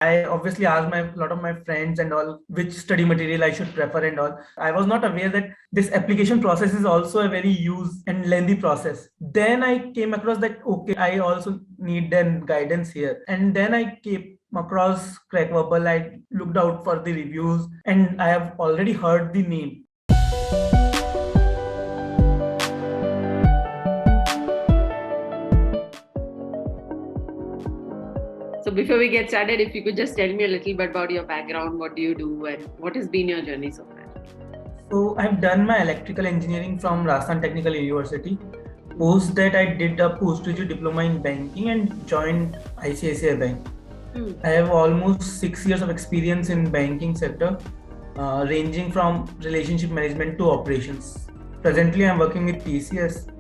I obviously asked a lot of my friends and all which study material I should prefer and all. I was not aware that this application process is also a very use and lengthy process. Then I came across that okay, I also need then guidance here. And then I came across Crackverbal. I looked out for the reviews and I have already heard the name. So before we get started, if you could just tell me a little bit about your background, what do you do and what has been your journey so far? So I've done my electrical engineering from Rajasthan Technical University. Post that I did a postgraduate diploma in banking and joined ICICI Bank. I have almost 6 years of experience in banking sector, ranging from relationship management to operations. Presently, I'm working with TCS,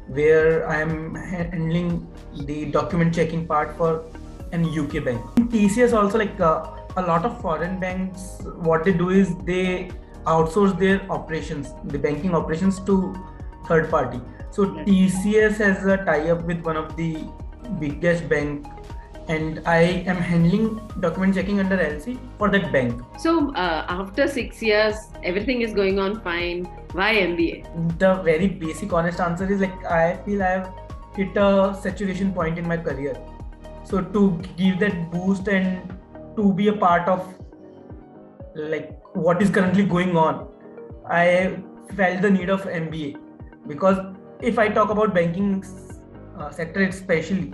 where I am handling the document checking part for an UK bank. In TCS also, like a lot of foreign banks, what they do is they outsource their operations, the banking operations, to third party. So TCS has a tie-up with one of the biggest bank, and I am handling document checking under LC for that bank. So after 6 years, everything is going on fine. Why MBA? The very basic honest answer is like I feel I have hit a saturation point in my career. So to give that boost and to be a part of like what is currently going on, I felt the need of MBA, because if I talk about banking sector especially,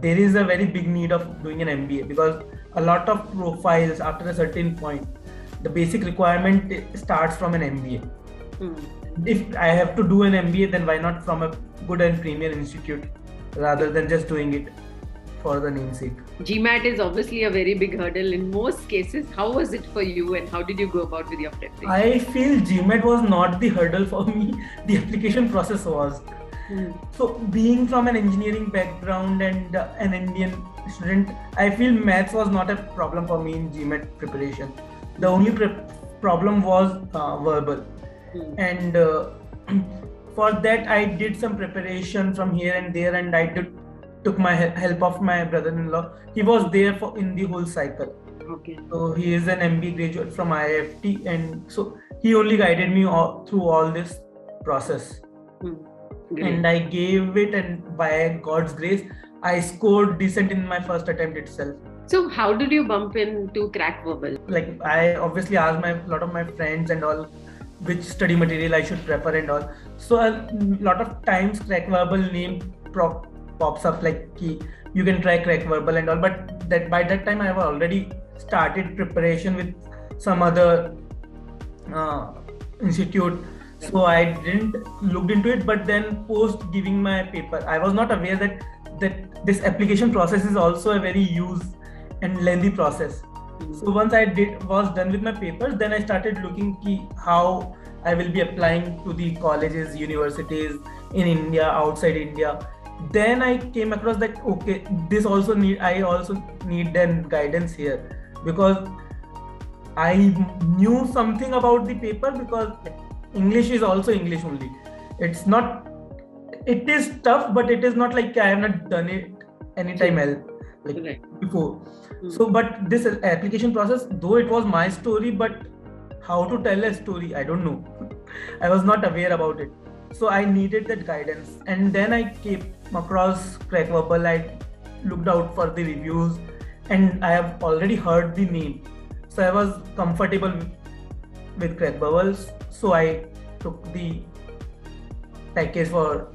there is a very big need of doing an MBA, because a lot of profiles after a certain point, the basic requirement starts from an MBA. If I have to do an MBA, then why not from a good and premier institute rather than just doing it for the namesake. GMAT is obviously a very big hurdle in most cases. How was it for you and how did you go about with your preparation? I feel GMAT was not the hurdle for me, the application process was. So being from an engineering background and an Indian student, I feel maths was not a problem for me in GMAT preparation. The only problem was verbal. And for that I did some preparation from here and there, and I took my help of my brother-in-law. He was there in the whole cycle. Okay. So he is an MBA graduate from IIFT, and so he only guided me through all this process. And I gave it, and by God's grace, I scored decent in my first attempt itself. So how did you bump into Crackverbal? Like I obviously asked a lot of my friends and all which study material I should prefer and all. So a lot of times Crackverbal name pops up, like you can try Crackverbal and all, but that by that time I have already started preparation with some other institute. So I didn't look into it, but then post giving my paper, I was not aware that this application process is also a very use and lengthy process. So once I was done with my papers, then I started looking how I will be applying to the colleges, universities in India, outside India. Then I came across that okay, I also need then guidance here, because I knew something about the paper, because English is also English only. It is tough, but it is not like I have not done it anytime else before. So, but this application process, though it was my story, but how to tell a story, I don't know. I was not aware about it. So I needed that guidance. And then I came across Crackverbal. I looked out for the reviews and I have already heard the name. So I was comfortable with Crackverbal. So I took the package for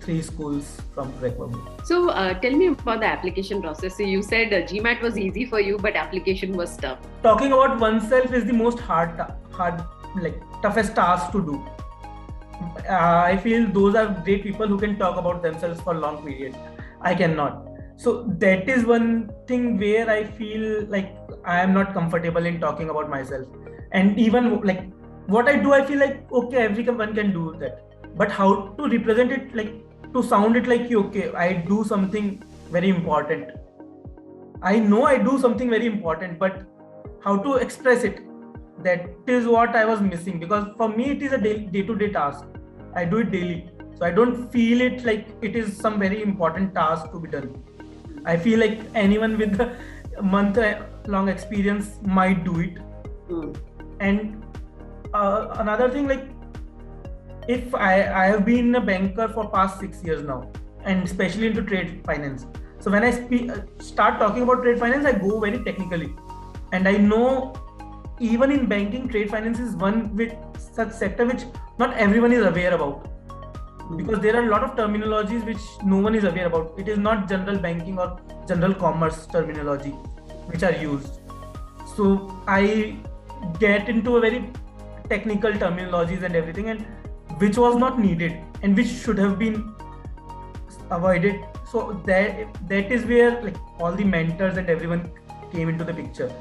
3 schools from Crackverbal. So tell me about the application process. So you said GMAT was easy for you, but application was tough. Talking about oneself is the most toughest task to do. I feel those are great people who can talk about themselves for long period. I cannot. So that is one thing where I feel like I am not comfortable in talking about myself. And even like what I do, I feel like okay, everyone can do that. But how to represent it, like to sound it like okay, I do something very important. I know I do something very important, but how to express it, that is what I was missing, because for me it is a day-to-day task. I do it daily, so I don't feel it like it is some very important task to be done. I feel like anyone with a month long experience might do it. And another thing, like if I have been a banker for past 6 years now, and especially into trade finance. So when I start talking about trade finance, I go very technically, and I know even in banking, trade finance is one with such sector which not everyone is aware about, because there are a lot of terminologies which no one is aware about. It is not general banking or general commerce terminology which are used. So I get into a very technical terminologies and everything, and which was not needed and which should have been avoided. So that is where like all the mentors and everyone came into the picture,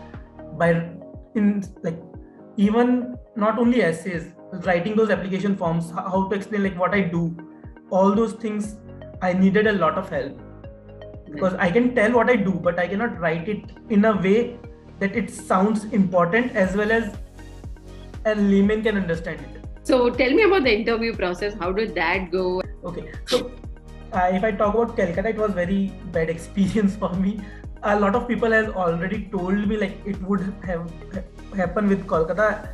by in like even not only essays, writing those application forms, how to explain like what I do, all those things. I needed a lot of help, because I can tell what I do, but I cannot write it in a way that it sounds important as well as a layman can understand it. So tell me about the interview process. How did that go? Okay, so if I talk about Calcutta, it was very bad experience for me. A lot of people has already told me like it would have happened with Kolkata.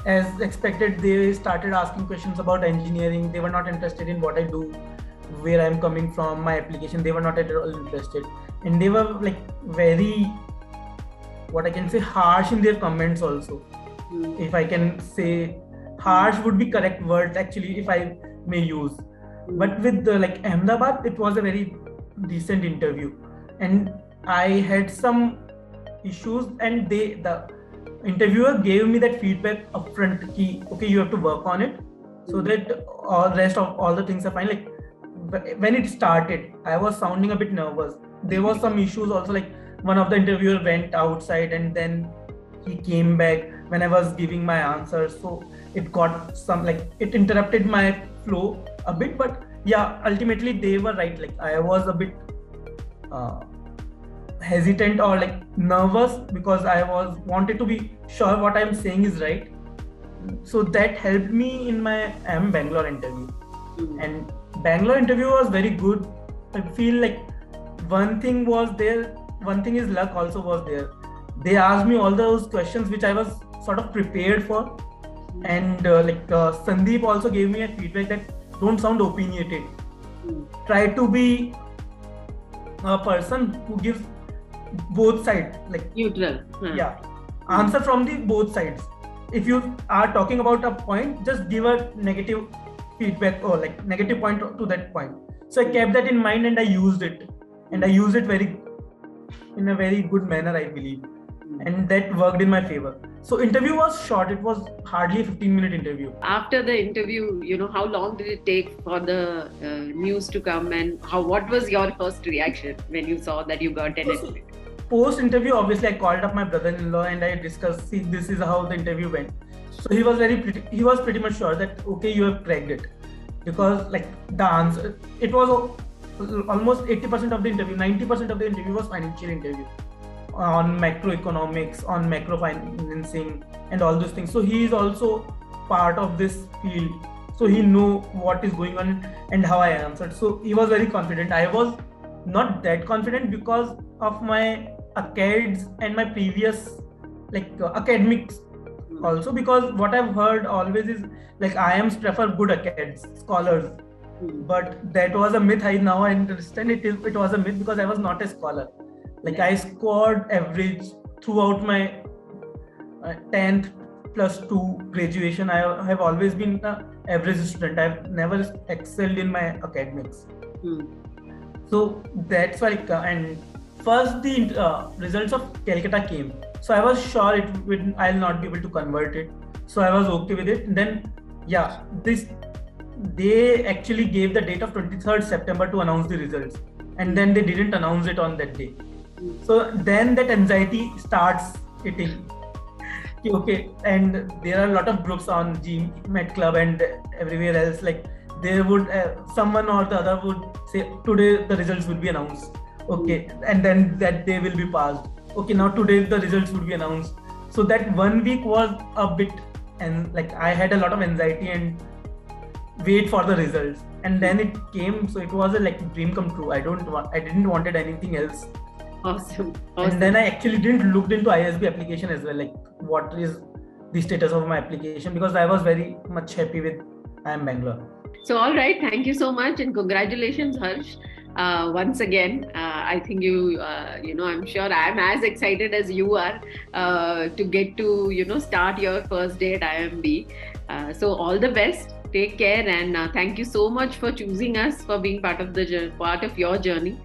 As expected, they started asking questions about engineering. They were not interested in what I do, where I'm coming from, my application. They were not at all interested, and they were like very, what I can say, harsh in their comments also. If I can say, harsh would be correct word actually, if I may use. But with like Ahmedabad, it was a very decent interview, and I had some issues, and the interviewer gave me that feedback upfront ki, okay, you have to work on it, so that all rest of all the things are fine. Like when it started, I was sounding a bit nervous. There was some issues also, like one of the interviewer went outside and then he came back when I was giving my answers, so it got some, like it interrupted my flow a bit. But yeah, ultimately they were right. Like I was a bit hesitant or like nervous, because I was wanted to be sure what I'm saying is right. So that helped me in my IIM-Bangalore interview. And Bangalore interview was very good. I feel like one thing was there, one thing is luck also was there. They asked me all those questions which I was sort of prepared for, and Sandeep also gave me a feedback that don't sound opinionated. Try to be a person who gives both sides, like neutral. Yeah, answer from the both sides. If you are talking about a point, just give a negative feedback or like negative point to that point. So I kept that in mind and I used it, and I used it in a very good manner, I believe, and that worked in my favor. So interview was short. It was hardly a 15-minute interview. After the interview, how long did it take for the news to come, and what was your first reaction when you saw that you got an interview? Post interview, obviously I called up my brother-in-law and I discussed, see, this is how the interview went. So he was pretty much sure that okay, you have cracked it, because like the answer, it was almost 80% of the interview, 90% of the interview was financial interview on macroeconomics, on macro financing and all those things. So he is also part of this field, so he knew what is going on and how I answered. So he was very confident. I was not that confident because of my acades and my previous academics also, because what I've heard always is like IIMs prefer good acades, scholars. But that was a myth. I now understand it was a myth, because I was not a scholar. Like I scored average throughout my 10th plus 2 graduation. I have always been an average student. I've never excelled in my academics. So that's why and first the results of Calcutta came. So I was sure I'll not be able to convert it. So I was okay with it. And then they actually gave the date of 23rd September to announce the results, and then they didn't announce it on that day. So then that anxiety starts hitting. Okay, and there are a lot of groups on GMAT Club and everywhere else. Like they would, someone or the other would say, today the results will be announced. Okay, and then that day will be passed. Okay, now today the results would be announced. So that 1 week was a bit, and like I had a lot of anxiety and wait for the results. And then it came, so it was a dream come true. I didn't wanted anything else. Awesome. And then I actually didn't look into ISB application as well, like what is the status of my application, because I was very much happy with IIM-Bangalore. So, all right. Thank you so much, and congratulations, Harsh. Once again, I think I'm sure I'm as excited as you are to get to, start your first day at IIMB. So, all the best. Take care, and thank you so much for choosing us for being part of your journey.